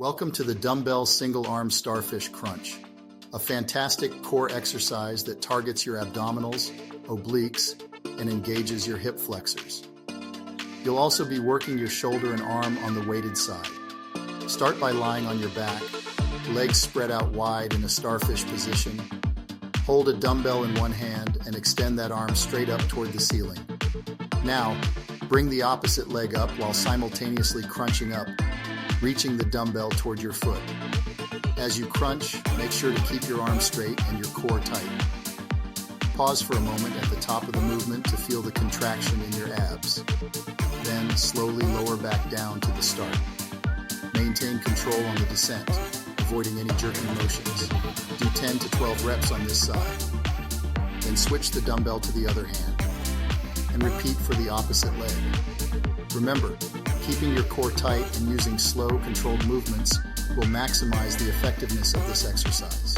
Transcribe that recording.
Welcome to the Dumbbell Single Arm Starfish Crunch, a fantastic core exercise that targets your abdominals, obliques, and engages your hip flexors. You'll also be working your shoulder and arm on the weighted side. Start by lying on your back, legs spread out wide in a starfish position. Hold a dumbbell in one hand and extend that arm straight up toward the ceiling. Now, bring the opposite leg up while simultaneously crunching up, reaching the dumbbell toward your foot. As you crunch, make sure to keep your arms straight and your core tight. Pause for a moment at the top of the movement to feel the contraction in your abs. Then slowly lower back down to the start. Maintain control on the descent, avoiding any jerking motions. Do 10 to 12 reps on this side. Then switch the dumbbell to the other hand and repeat for the opposite leg. Remember, keeping your core tight and using slow, controlled movements will maximize the effectiveness of this exercise.